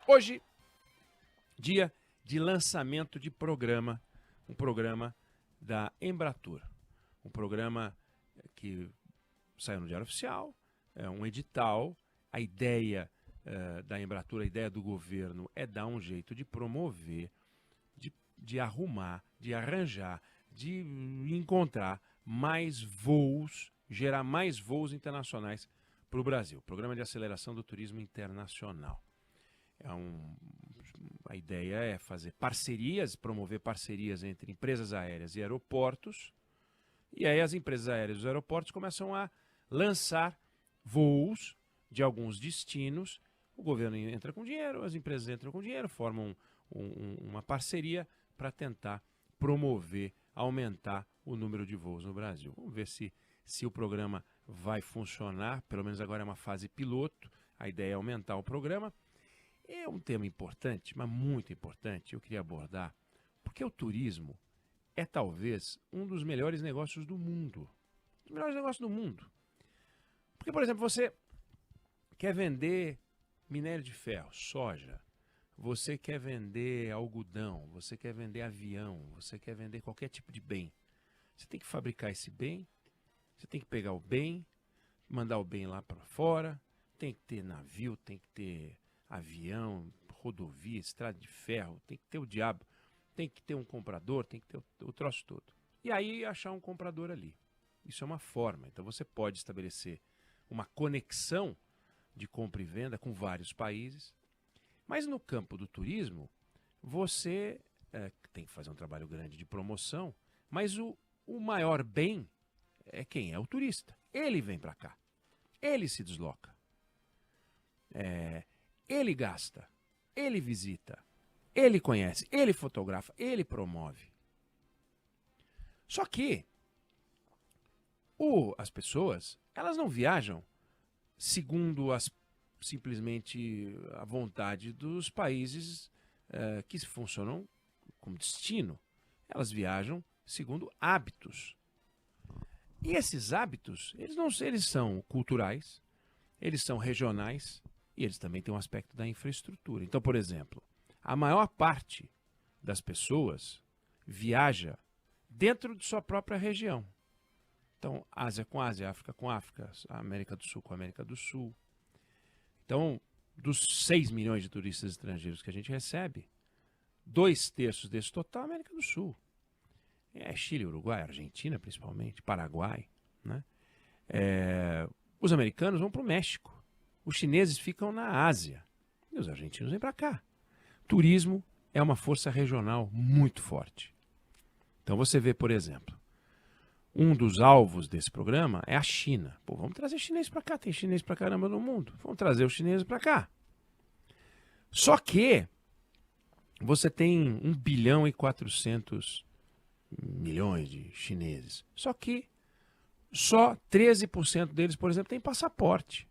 Hoje, dia de lançamento de programa, um programa da Embratur, um programa que saiu no Diário Oficial, é um edital. A ideia da Embratur, a ideia do governo é dar um jeito de promover, de arrumar, de arranjar, de encontrar mais voos, gerar mais voos internacionais para o Brasil. Programa de aceleração do turismo internacional. A ideia é fazer parcerias, promover parcerias entre empresas aéreas e aeroportos. E aí as empresas aéreas e os aeroportos começam a lançar voos de alguns destinos. O governo entra com dinheiro, as empresas entram com dinheiro, formam uma parceria para tentar promover, aumentar o número de voos no Brasil. Vamos ver se o programa vai funcionar. Pelo menos agora é uma fase piloto. A ideia é aumentar o programa. É um tema importante, mas muito importante, eu queria abordar, porque o turismo é talvez um dos melhores negócios do mundo. Os melhores negócios do mundo. Porque, por exemplo, você quer vender minério de ferro, soja, você quer vender algodão, você quer vender avião, você quer vender qualquer tipo de bem. Você tem que fabricar esse bem, você tem que pegar o bem, mandar o bem lá para fora, tem que ter navio, tem que ter avião, rodovia, estrada de ferro, tem que ter o diabo, tem que ter um comprador, tem que ter o troço todo. E aí achar um comprador ali. Isso é uma forma. Então você pode estabelecer uma conexão de compra e venda com vários países. Mas no campo do turismo, você tem que fazer um trabalho grande de promoção, mas o maior bem é quem? É o turista. Ele vem para cá. Ele se desloca. Ele gasta. Ele visita. Ele conhece. Ele fotografa. Ele promove. Só que as pessoas, elas não viajam segundo simplesmente a vontade dos países que funcionam como destino. Elas viajam segundo hábitos. E esses hábitos, eles são culturais, eles são regionais e eles também têm um aspecto da infraestrutura. Então, por exemplo, a maior parte das pessoas viaja dentro de sua própria região. Então, Ásia com Ásia, África com África, América do Sul com América do Sul. Então, dos 6 milhões de turistas estrangeiros que a gente recebe, 2/3 desse total é América do Sul. Chile, Uruguai, Argentina principalmente, Paraguai. Né? Os americanos vão para o México. Os chineses ficam na Ásia. E os argentinos vêm para cá. Turismo é uma força regional muito forte. Então você vê, por exemplo, um dos alvos desse programa é a China. Pô, vamos trazer chinês para cá. Tem chinês para caramba no mundo. Vamos trazer os chineses para cá. Só que você tem 1 bilhão e 400 milhões de chineses. Só que só 13% deles, por exemplo, tem passaporte.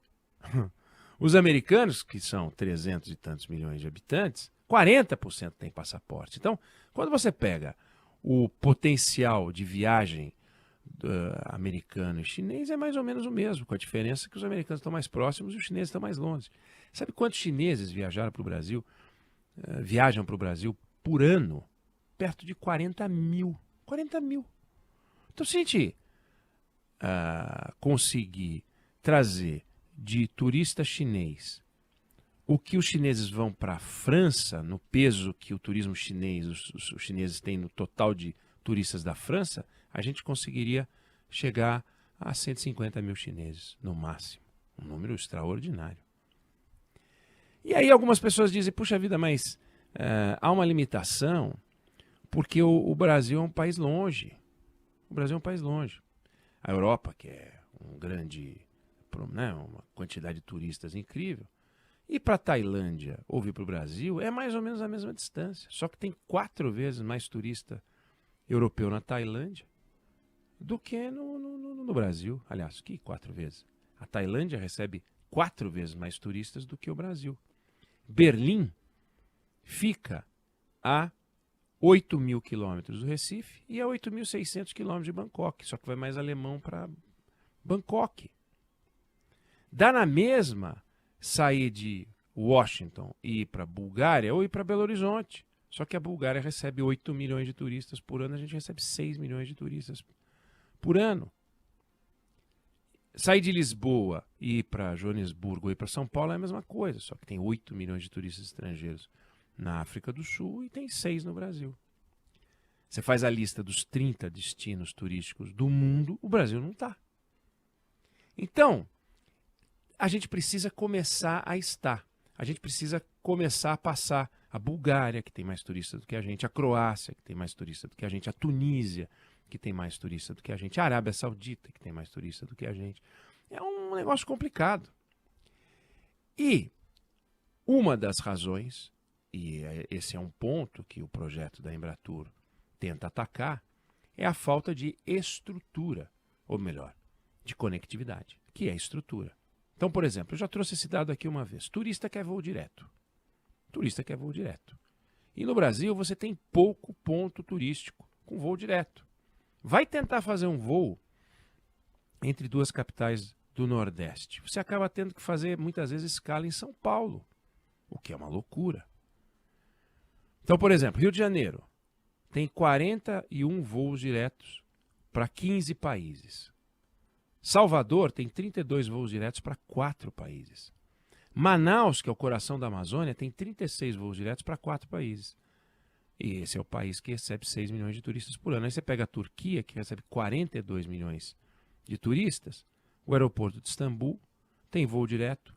Os americanos, que são 300 e tantos milhões de habitantes, 40% têm passaporte. Então, quando você pega o potencial de viagem americano e chinês, é mais ou menos o mesmo, com a diferença que os americanos estão mais próximos e os chineses estão mais longe. Sabe quantos chineses viajaram para o Brasil, viajam para o Brasil por ano? Perto de 40 mil. 40 mil. Então, se a gente conseguir trazer de turista chinês o que os chineses vão para a França, no peso que o turismo chinês, os chineses têm no total de turistas da França, a gente conseguiria chegar a 150 mil chineses, no máximo. Um número extraordinário. E aí algumas pessoas dizem, puxa vida, mas há uma limitação, porque o Brasil é um país longe. O Brasil é um país longe. A Europa, que é uma quantidade de turistas incrível, e para a Tailândia ou vir para o Brasil é mais ou menos a mesma distância. Só que tem 4 vezes mais turista europeu na Tailândia do que no Brasil. Aliás, que 4 vezes? A Tailândia recebe 4 vezes mais turistas do que o Brasil. Berlim fica a 8 mil quilômetros do Recife e a 8.600 quilômetros de Bangkok. Só que vai mais alemão para Bangkok. Dá na mesma sair de Washington e ir para a Bulgária ou ir para Belo Horizonte. Só que a Bulgária recebe 8 milhões de turistas por ano, a gente recebe 6 milhões de turistas por ano. Sair de Lisboa e ir para Joanesburgo ou ir para São Paulo é a mesma coisa, só que tem 8 milhões de turistas estrangeiros na África do Sul e tem 6 no Brasil. Você faz a lista dos 30 destinos turísticos do mundo, o Brasil não está. Então, a gente precisa começar a estar. A gente precisa começar a passar a Bulgária, que tem mais turistas do que a gente, a Croácia, que tem mais turistas do que a gente, a Tunísia, que tem mais turista do que a gente, a Arábia Saudita, que tem mais turista do que a gente. É um negócio complicado. E uma das razões, e esse é um ponto que o projeto da Embratur tenta atacar, é a falta de estrutura, ou melhor, de conectividade, que é a estrutura. Então, por exemplo, eu já trouxe esse dado aqui uma vez. Turista quer voo direto. Turista quer voo direto. E no Brasil você tem pouco ponto turístico com voo direto. Vai tentar fazer um voo entre duas capitais do Nordeste. Você acaba tendo que fazer, muitas vezes, escala em São Paulo, o que é uma loucura. Então, por exemplo, Rio de Janeiro tem 41 voos diretos para 15 países. Salvador tem 32 voos diretos para 4 países. Manaus, que é o coração da Amazônia, tem 36 voos diretos para 4 países. E esse é o país que recebe 6 milhões de turistas por ano. Aí você pega a Turquia, que recebe 42 milhões de turistas. O aeroporto de Istambul tem voo direto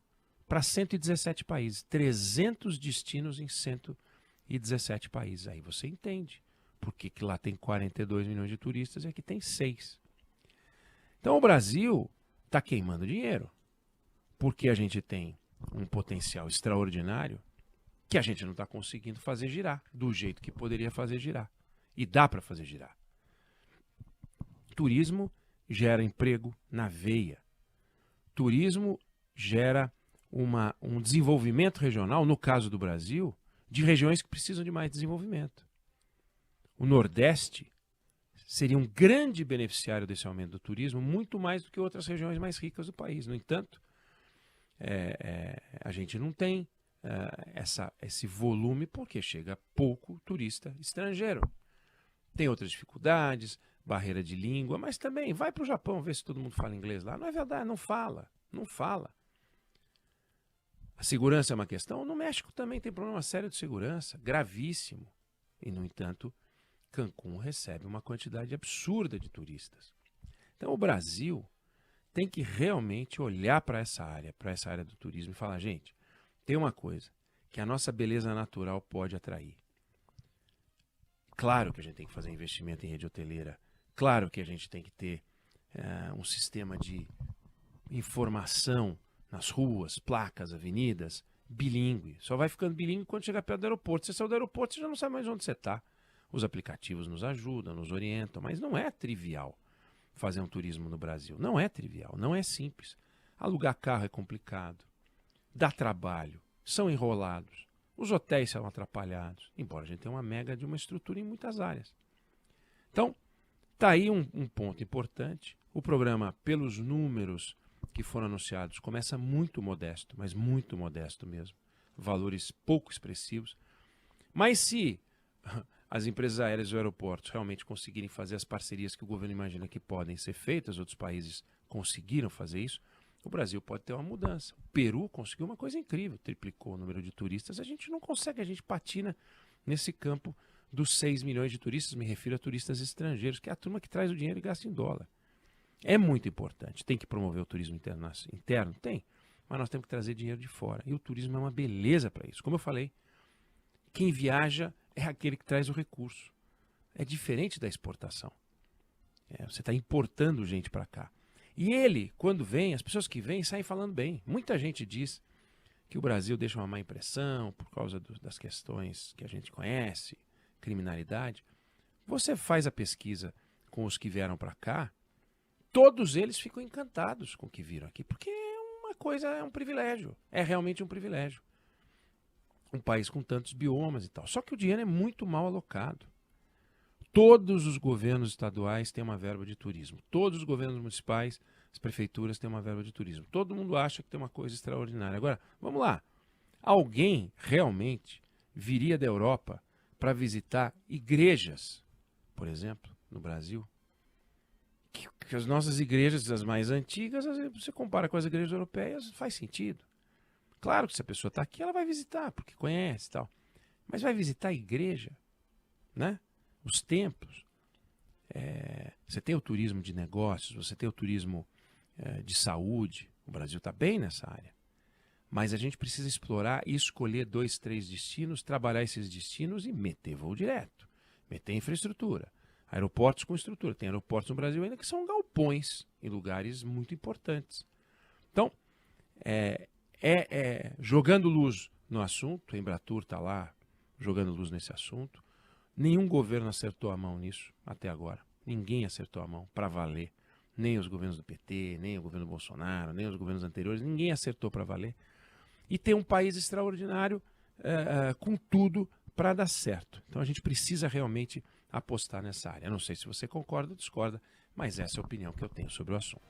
para 117 países. 300 destinos em 117 países. Aí você entende por que lá tem 42 milhões de turistas e aqui tem 6. Então o Brasil está queimando dinheiro. Porque a gente tem um potencial extraordinário que a gente não está conseguindo fazer girar do jeito que poderia fazer girar. E dá para fazer girar. Turismo gera emprego na veia. Turismo gera um desenvolvimento regional, no caso do Brasil, de regiões que precisam de mais desenvolvimento. O Nordeste seria um grande beneficiário desse aumento do turismo, muito mais do que outras regiões mais ricas do país. No entanto, a gente não tem esse volume porque chega pouco turista estrangeiro. Tem outras dificuldades, barreira de língua, mas também vai para o Japão ver se todo mundo fala inglês lá. Não é verdade, não fala. A segurança é uma questão. No México também tem problema sério de segurança, gravíssimo. E, no entanto, Cancún recebe uma quantidade absurda de turistas. Então o Brasil tem que realmente olhar para essa área do turismo e falar, gente, tem uma coisa que a nossa beleza natural pode atrair. Claro que a gente tem que fazer investimento em rede hoteleira. Claro que a gente tem que ter um sistema de informação nas ruas, placas, avenidas, bilíngue. Só vai ficando bilíngue quando chegar perto do aeroporto. Você saiu do aeroporto, você já não sabe mais onde você está. Os aplicativos nos ajudam, nos orientam, mas não é trivial fazer um turismo no Brasil. Não é trivial, não é simples. Alugar carro é complicado. Dá trabalho, são enrolados, os hotéis são atrapalhados, embora a gente tenha uma mega de uma estrutura em muitas áreas. Então, está aí um ponto importante. O programa, pelos números que foram anunciados, começa muito modesto, mas muito modesto mesmo. Valores pouco expressivos. Mas se as empresas aéreas e os aeroportos realmente conseguirem fazer as parcerias que o governo imagina que podem ser feitas, outros países conseguiram fazer isso, o Brasil pode ter uma mudança. O Peru conseguiu uma coisa incrível, triplicou o número de turistas. A gente não consegue, a gente patina nesse campo dos 6 milhões de turistas, me refiro a turistas estrangeiros, que é a turma que traz o dinheiro e gasta em dólar. É muito importante. Tem que promover o turismo interno? Tem. Mas nós temos que trazer dinheiro de fora. E o turismo é uma beleza para isso. Como eu falei, quem viaja é aquele que traz o recurso. É diferente da exportação. Você está importando gente para cá. E ele, quando vem, as pessoas que vêm saem falando bem. Muita gente diz que o Brasil deixa uma má impressão por causa das questões que a gente conhece, criminalidade. Você faz a pesquisa com os que vieram para cá, todos eles ficam encantados com o que viram aqui, porque uma coisa é um privilégio, é realmente um privilégio. Um país com tantos biomas e tal. Só que o dinheiro é muito mal alocado. Todos os governos estaduais têm uma verba de turismo. Todos os governos municipais, as prefeituras têm uma verba de turismo. Todo mundo acha que tem uma coisa extraordinária. Agora, vamos lá. Alguém realmente viria da Europa para visitar igrejas, por exemplo, no Brasil? Que as nossas igrejas, as mais antigas, você compara com as igrejas europeias, faz sentido. Claro que se a pessoa está aqui, ela vai visitar, porque conhece e tal. Mas vai visitar a igreja, né? Os templos. Você tem o turismo de negócios, você tem o turismo de saúde. O Brasil está bem nessa área. Mas a gente precisa explorar e escolher 2, 3 destinos, trabalhar esses destinos e meter voo direto. Meter infraestrutura. Aeroportos com estrutura. Tem aeroportos no Brasil ainda que são galpões em lugares muito importantes. Então, jogando luz no assunto, a Embratur está lá jogando luz nesse assunto. Nenhum governo acertou a mão nisso até agora. Ninguém acertou a mão para valer. Nem os governos do PT, nem o governo Bolsonaro, nem os governos anteriores. Ninguém acertou para valer. E tem um país extraordinário com tudo para dar certo. Então a gente precisa realmente apostar nessa área. Eu não sei se você concorda ou discorda, mas essa é a opinião que eu tenho sobre o assunto.